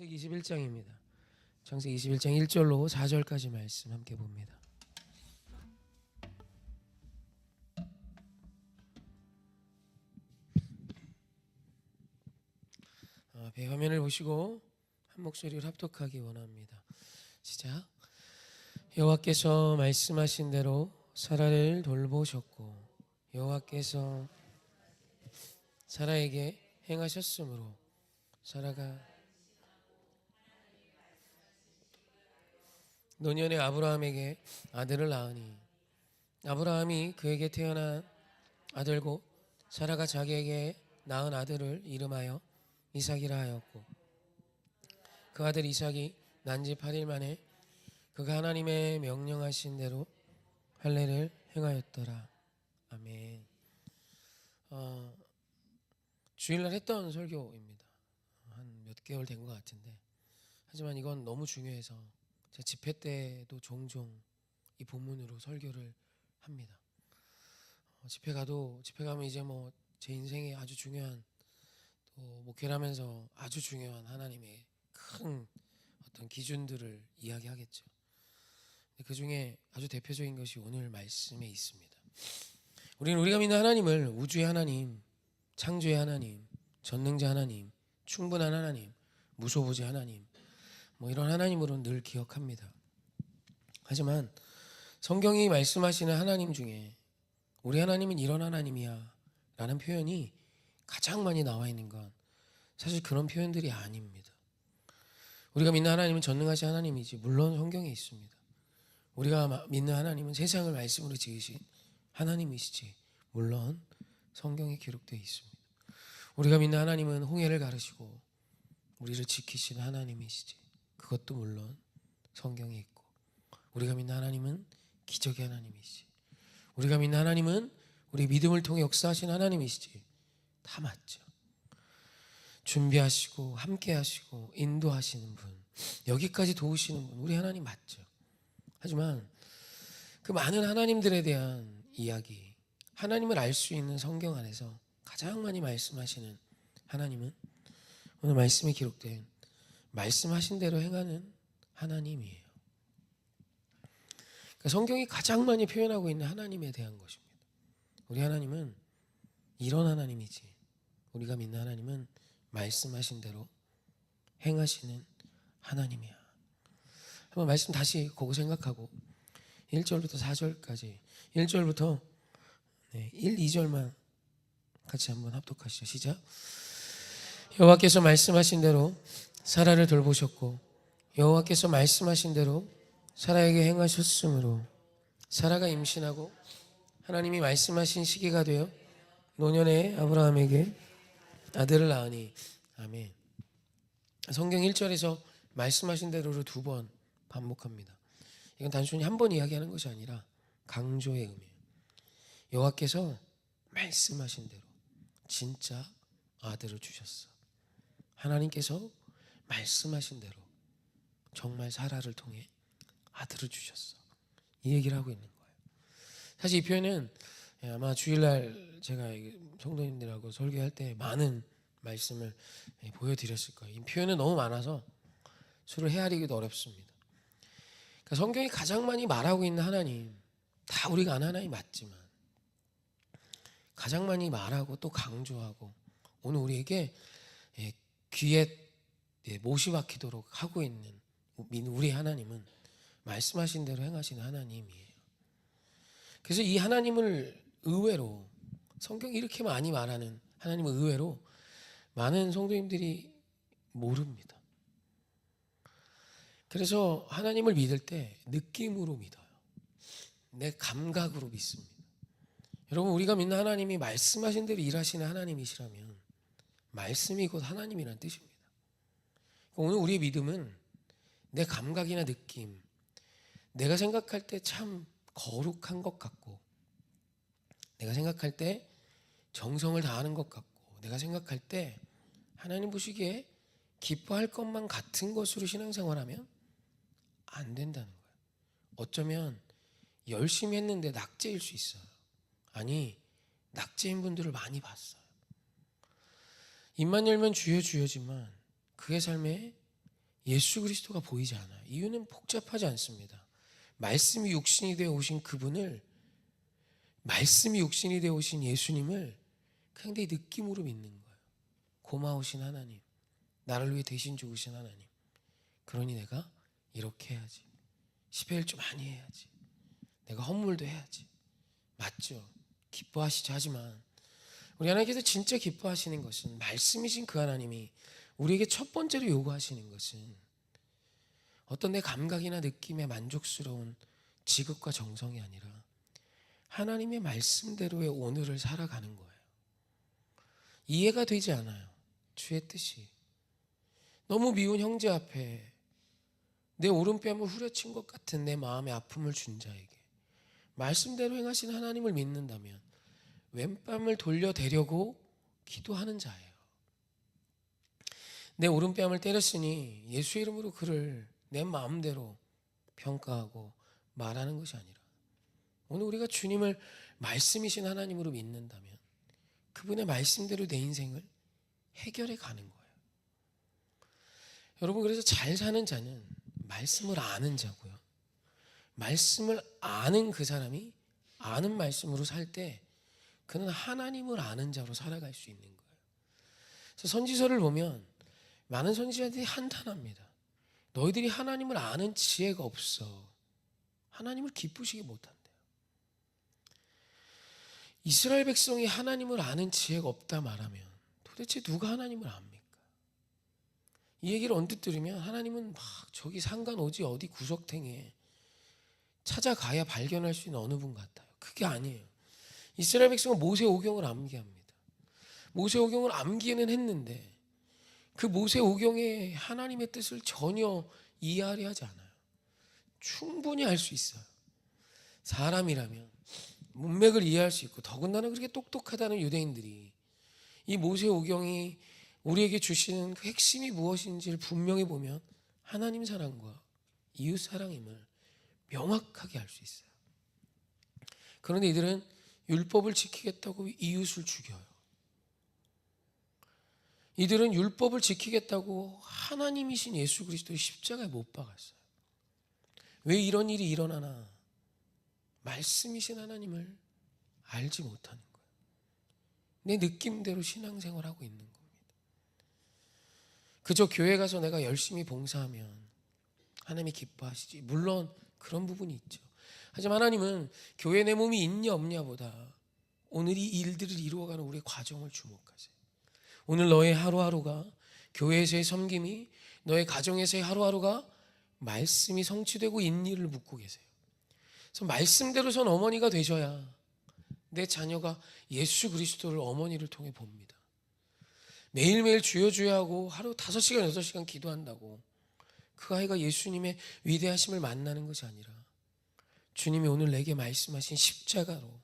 창세기 21장입니다. 창세기 21장 1절로 4절까지 말씀 함께 봅니다. 앞에 화면을 보시고 한 목소리로 합독하기 원합니다. 시작. 여호와께서 말씀하신 대로 사라를 돌보셨고 여호와께서 사라에게 행하셨으므로 사라가 노년의 아브라함에게 아들을 낳으니 아브라함이 그에게 태어난 아들 곧 사라가 자기에게 낳은 아들을 이름하여 이삭이라 하였고 그 아들 이삭이 난 지 8일 만에 그가 하나님의 명령하신 대로 할례를 행하였더라. 아멘. 주일날 했던 설교입니다. 한 몇 개월 된 것 같은데 하지만 이건 너무 중요해서 제가 집회 때도 종종 이 본문으로 설교를 합니다. 집회 가면 이제 뭐 제 인생에 아주 중요한 또 목회를 하면서 아주 중요한 하나님의 큰 어떤 기준들을 이야기하겠죠. 그 중에 아주 대표적인 것이 오늘 말씀에 있습니다. 우리가 믿는 하나님을 우주의 하나님, 창조의 하나님, 전능자 하나님, 충분한 하나님, 무소부지 하나님, 뭐 이런 하나님으로 늘 기억합니다. 하지만 성경이 말씀하시는 하나님 중에 우리 하나님은 이런 하나님이야 라는 표현이 가장 많이 나와 있는 건 사실 그런 표현들이 아닙니다. 우리가 믿는 하나님은 전능하신 하나님이지 물론 성경에 있습니다. 우리가 믿는 하나님은 세상을 말씀으로 지으신 하나님이시지 물론 성경에 기록되어 있습니다. 우리가 믿는 하나님은 홍해를 가르시고 우리를 지키시는 하나님이시지 그것도 물론 성경에 있고 우리가 믿는 하나님은 기적의 하나님이시지 우리가 믿는 하나님은 우리 믿음을 통해 역사하신 하나님이시지 다 맞죠. 준비하시고 함께 하시고 인도하시는 분 여기까지 도우시는 분 우리 하나님 맞죠. 하지만 그 많은 하나님들에 대한 이야기 하나님을 알 수 있는 성경 안에서 가장 많이 말씀하시는 하나님은 오늘 말씀에 기록된 말씀하신 대로 행하는 하나님이에요. 그러니까 성경이 가장 많이 표현하고 있는 하나님에 대한 것입니다. 우리 하나님은 이런 하나님이지 우리가 믿는 하나님은 말씀하신 대로 행하시는 하나님이야. 한번 말씀 다시 보고 생각하고 1절부터 4절까지 1절부터 1, 2절만 같이 한번 합독하시죠. 시작. 여호와께서 말씀하신 대로 사라를 돌보셨고 여호와께서 말씀하신 대로 사라에게 행하셨으므로 사라가 임신하고 하나님이 말씀하신 시기가 되어 노년에 아브라함에게 아들을 낳으니 아멘. 성경 1절에서 말씀하신 대로를 2번 반복합니다. 이건 단순히 한 번 이야기하는 것이 아니라 강조의 의미예요. 여호와께서 말씀하신 대로 진짜 아들을 주셨어. 하나님께서 말씀하신 대로 정말 사라를 통해 아들을 주셨어. 이 얘기를 하고 있는 거예요. 사실 이 표현은 아마 주일날 제가 성도님들하고 설교할 때 많은 말씀을 보여드렸을 거예요. 이 표현은 너무 많아서 수를 헤아리기도 어렵습니다. 그러니까 성경이 가장 많이 말하고 있는 하나님 다 우리가 아는 하나님 맞지만 가장 많이 말하고 또 강조하고 오늘 우리에게 귀에 못이 박히도록 하고 있는 우리 하나님은 말씀하신 대로 행하시는 하나님이에요. 그래서 이 하나님을 의외로 성경이 이렇게 많이 말하는 하나님을 의외로 많은 성도님들이 모릅니다. 그래서 하나님을 믿을 때 느낌으로 믿어요. 내 감각으로 믿습니다. 여러분 우리가 믿는 하나님이 말씀하신 대로 일하시는 하나님이시라면 말씀이 곧 하나님이라는 뜻입니다. 오늘 우리의 믿음은 내 감각이나 느낌 내가 생각할 때 참 거룩한 것 같고 내가 생각할 때 정성을 다하는 것 같고 내가 생각할 때 하나님 보시기에 기뻐할 것만 같은 것으로 신앙생활하면 안 된다는 거예요. 어쩌면 열심히 했는데 낙제일 수 있어요. 아니 낙제인 분들을 많이 봤어요. 입만 열면 주여 주여지만 그의 삶에 예수 그리스도가 보이지 않아요. 이유는 복잡하지 않습니다. 말씀이 육신이 되어 오신 그분을, 말씀이 육신이 되어 오신 예수님을 그냥 내 느낌으로 믿는 거예요. 고마우신 하나님, 나를 위해 대신 죽으신 하나님, 그러니 내가 이렇게 해야지, 10회 좀 많이 해야지, 내가 헌물도 해야지. 맞죠? 기뻐하시죠. 하지만 우리 하나님께서 진짜 기뻐하시는 것은, 말씀이신 그 하나님이 우리에게 첫 번째로 요구하시는 것은 어떤 내 감각이나 느낌에 만족스러운 지극과 정성이 아니라 하나님의 말씀대로의 오늘을 살아가는 거예요. 이해가 되지 않아요, 주의 뜻이. 너무 미운 형제 앞에 내 오른뺨을 후려친 것 같은 내 마음의 아픔을 준 자에게 말씀대로 행하신 하나님을 믿는다면 왼뺨을 돌려대려고 기도하는 자예요. 내 오른뺨을 때렸으니 예수의 이름으로 그를 내 마음대로 평가하고 말하는 것이 아니라, 오늘 우리가 주님을 말씀이신 하나님으로 믿는다면 그분의 말씀대로 내 인생을 해결해 가는 거예요. 여러분, 그래서 잘 사는 자는 말씀을 아는 자고요, 말씀을 아는 그 사람이 아는 말씀으로 살 때 그는 하나님을 아는 자로 살아갈 수 있는 거예요. 그래서 선지서를 보면 많은 선지자들이 한탄합니다. 너희들이 하나님을 아는 지혜가 없어. 하나님을 기쁘시게 못한대요. 이스라엘 백성이 하나님을 아는 지혜가 없다 말하면 도대체 누가 하나님을 압니까? 이 얘기를 언뜻 들으면 하나님은 막 저기 산간 오지 어디 구석탱이에 찾아가야 발견할 수 있는 어느 분 같아요. 그게 아니에요. 이스라엘 백성은 모세오경을 암기합니다. 모세오경을 암기는 했는데 그 모세오경의 하나님의 뜻을 전혀 이해하려 하지 않아요. 충분히 알 수 있어요. 사람이라면 문맥을 이해할 수 있고, 더군다나 그렇게 똑똑하다는 유대인들이 이 모세오경이 우리에게 주시는 그 핵심이 무엇인지를 분명히 보면 하나님 사랑과 이웃 사랑임을 명확하게 알 수 있어요. 그런데 이들은 율법을 지키겠다고 이웃을 죽여요. 이들은 율법을 지키겠다고 하나님이신 예수 그리스도의 십자가에 못 박았어요. 왜 이런 일이 일어나나? 말씀이신 하나님을 알지 못하는 거예요. 내 느낌대로 신앙생활하고 있는 겁니다. 그저 교회 가서 내가 열심히 봉사하면 하나님이 기뻐하시지. 물론 그런 부분이 있죠. 하지만 하나님은 교회 내 몸이 있냐 없냐보다 오늘 이 일들을 이루어가는 우리의 과정을 주목하세요. 오늘 너의 하루하루가, 교회에서의 섬김이, 너의 가정에서의 하루하루가 말씀이 성취되고 있는 일을 묻고 계세요. 그래서 말씀대로 선 어머니가 되셔야 내 자녀가 예수 그리스도를 어머니를 통해 봅니다. 매일매일 주여 주여 하고 하루 5시간 6시간 기도한다고 그 아이가 예수님의 위대하심을 만나는 것이 아니라 주님이 오늘 내게 말씀하신 십자가로,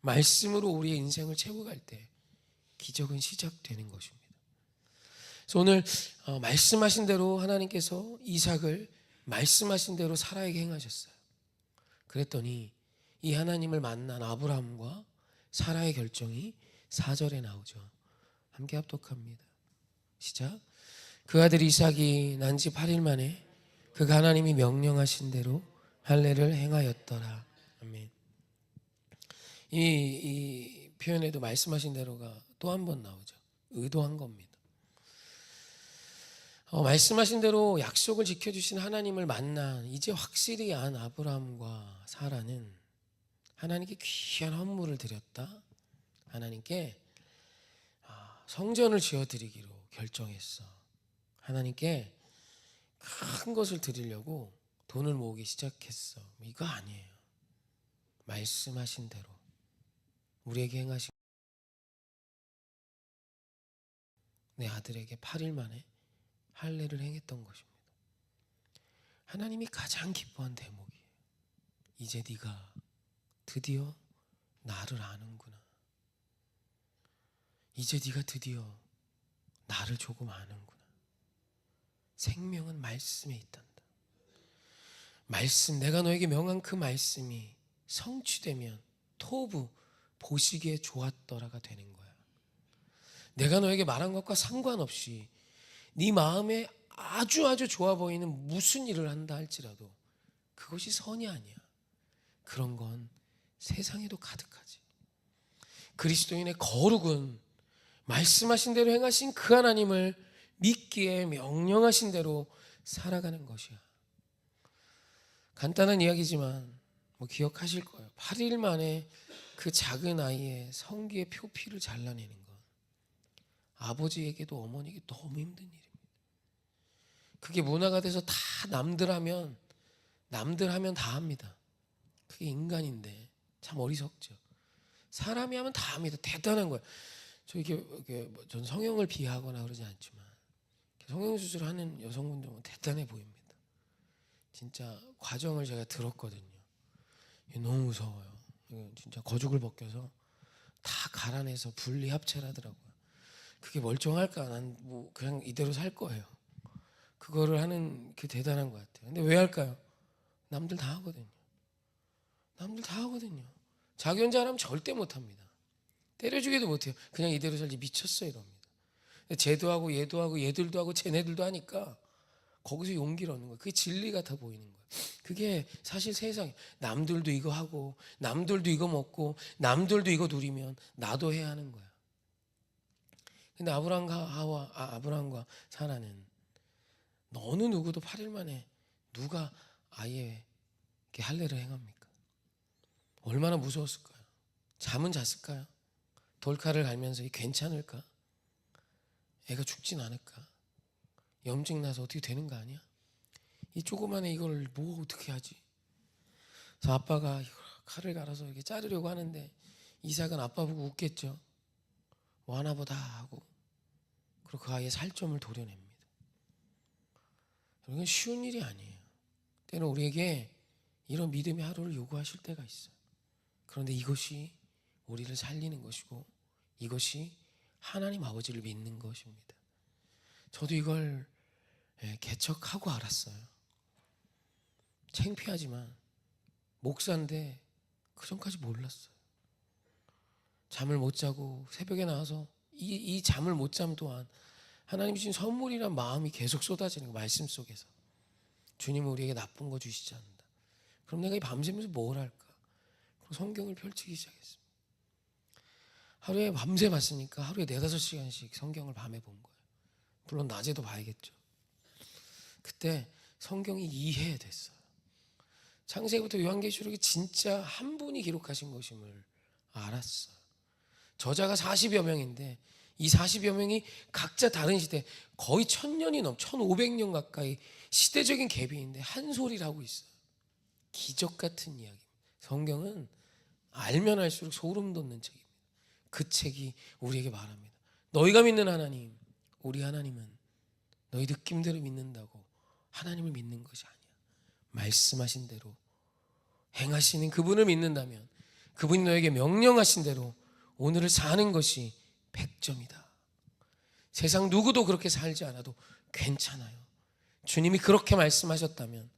말씀으로 우리의 인생을 채워갈 때 기적은 시작되는 것입니다. 그래서 오늘 말씀하신 대로 하나님께서 이삭을 말씀하신 대로 사라에게 행하셨어요. 그랬더니 이 하나님을 만난 아브라함과 사라의 결정이 4절에 나오죠. 함께 합독합니다. 시작. 그 아들 이삭이 난 지 8일 만에 그가 하나님이 명령하신 대로 할례를 행하였더라. 아멘. 이 표현에도 말씀하신 대로가 또 한 번 나오죠. 의도한 겁니다. 말씀하신 대로 약속을 지켜주신 하나님을 만난 이제 확실히 안 아브라함과 사라는 하나님께 귀한 헌물을 드렸다. 하나님께 성전을 지어드리기로 결정했어. 하나님께 큰 것을 드리려고 돈을 모으기 시작했어. 이거 아니에요. 말씀하신 대로 우리에게 행하신 내 아들에게 8일 만에 할례를 행했던 것입니다. 하나님이 가장 기뻐한 대목이에요. 이제 네가 드디어 나를 아는구나. 이제 네가 드디어 나를 조금 아는구나. 생명은 말씀에 있단다. 말씀, 내가 너에게 명한 그 말씀이 성취되면 토부 보시기에 좋았더라가 되는 거야. 내가 너에게 말한 것과 상관없이 네 마음에 아주 좋아 보이는 무슨 일을 한다 할지라도 그것이 선이 아니야. 그런 건 세상에도 가득하지. 그리스도인의 거룩은 말씀하신 대로 행하신 그 하나님을 믿기에 명령하신 대로 살아가는 것이야. 간단한 이야기지만 기억하실 거예요. 8일 만에 그 작은 아이의 성기의 표피를 잘라내는 것, 아버지에게도 어머니에게 너무 힘든 일입니다. 그게 문화가 돼서 다 남들 하면 다 합니다. 그게 인간인데 참 어리석죠. 사람이 하면 다 합니다. 대단한 거예요. 전 성형을 비하하거나 그러지 않지만 성형수술하는 여성분들은 대단해 보입니다. 진짜 과정을 제가 들었거든요. 너무 무서워요. 진짜 거죽을 벗겨서 다 갈아내서 분리 합체를 하더라고요. 그게 멀쩡할까? 난 그냥 이대로 살 거예요. 그거를 하는 게 대단한 것 같아요. 근데 왜 할까요? 남들 다 하거든요. 자기 혼자 하면 절대 못합니다. 때려주기도 못해요. 그냥 이대로 살지 미쳤어 이럽니다. 쟤도 하고 얘도 하고 얘들도 하고 쟤네들도 하니까 거기서 용기를 얻는 거예요. 그게 진리 같아 보이는 거예요. 그게 사실 세상에 남들도 이거 하고 남들도 이거 먹고 남들도 이거 누리면 나도 해야 하는 거야. 근데 아브라함과 사라는 어느 누구도 8일 만에 누가 아이에게 할례를 행합니까? 얼마나 무서웠을까요? 잠은 잤을까요? 돌칼을 갈면서 괜찮을까? 애가 죽진 않을까? 염증 나서 어떻게 되는 거 아니야? 이 조그만 애 이걸 어떻게 하지? 그래서 아빠가 칼을 갈아서 이렇게 자르려고 하는데 이삭은 아빠 보고 웃겠죠. 하나보다 하고 그리고 그 아이의 살점을 도려냅니다. 이건 쉬운 일이 아니에요. 때는 우리에게 이런 믿음의 하루를 요구하실 때가 있어요. 그런데 이것이 우리를 살리는 것이고 이것이 하나님 아버지를 믿는 것입니다. 저도 이걸 개척하고 알았어요. 창피하지만 목사인데 그전까지 몰랐어요. 잠을 못 자고 새벽에 나와서 이 잠을 못 잠 또한 하나님 주신 선물이란 마음이 계속 쏟아지는 거, 말씀 속에서. 주님은 우리에게 나쁜 거 주시지 않는다. 그럼 내가 이 밤새면서 뭘 할까? 그럼 성경을 펼치기 시작했습니다. 하루에 밤새 봤으니까 하루에 4-5시간씩 성경을 밤에 본 거예요. 물론 낮에도 봐야겠죠. 그때 성경이 이해됐어요. 창세기부터 요한계시록이 진짜 한 분이 기록하신 것임을 알았어요. 저자가 40여 명인데 이 40여 명이 각자 다른 시대, 거의 1000년이 1500년 가까이 시대적인 갭이 있는데 한 소리를 하고 있어요. 기적 같은 이야기입니다. 성경은 알면 알수록 소름 돋는 책입니다. 그 책이 우리에게 말합니다. 너희가 믿는 하나님, 우리 하나님은 너희 느낌대로 믿는다고 하나님을 믿는 것이 아니야. 말씀하신 대로 행하시는 그분을 믿는다면 그분이 너에게 명령하신 대로 오늘을 사는 것이 100점이다. 세상 누구도 그렇게 살지 않아도 괜찮아요. 주님이 그렇게 말씀하셨다면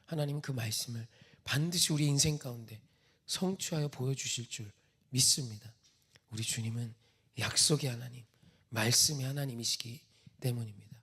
하나님은 그 말씀을 반드시 우리 인생 가운데 성취하여 보여주실 줄 믿습니다. 우리 주님은 약속의 하나님, 말씀의 하나님이시기 때문입니다.